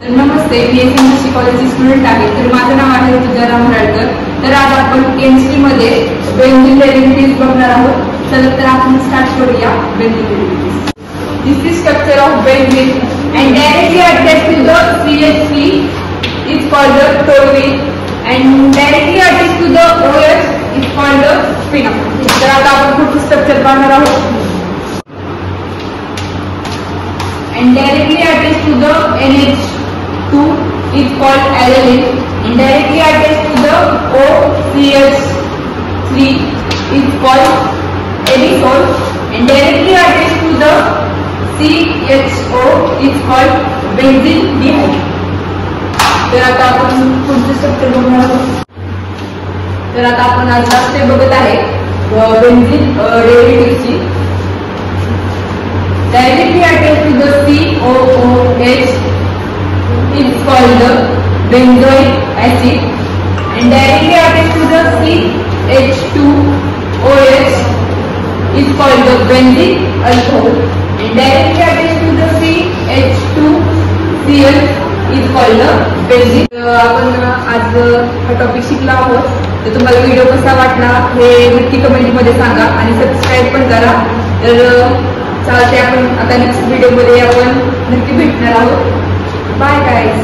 तर नमस्ते, मी एमएससी कॉलेजची स्टुडंट आहे. तर माझं नाव आहे ऋतुजा रामराळकर. तर आज आपण केमिस्ट्री मध्ये बेंझीन डेरिव्हेटिव्हज बघणार आहोत. चला तर आपण स्टार्ट करूया benzene derivatives. This is structure of benzene and directly attached to the CH3 is called the toluene and directly attached to the OH is called the spinol. तर आता आपण पुढचं स्ट्रक्चर पाहणार आहोत. And directly attached to the NH2 is called aniline and directly attached to the OCH3 is called anisole and directly attached to the CHO is called benzene dihydrogenase. तर आता आपण पुढचे स्ट्रक्चर बघणार आहोत. तर आता आपण आज लास्ट बघत आहे benzene डेरिव्हेटिव्हची. Directly attached to the COOH is called the benzoic acid and directly attached to the CH2OH is called the benzene alcohol and directly attached to the CH2Cl is called the benzene. आपण आज हा topic शिकला आहोत. तर तुम्हाला video कसा वाटला हे नक्की कमेंट मध्ये सांगा आणि सबस्क्राईब पण करा. तर चालते, आपण आता नेक्स्ट व्हिडिओ मध्ये आपण नक्की भेटणार आहोत. Bye guys.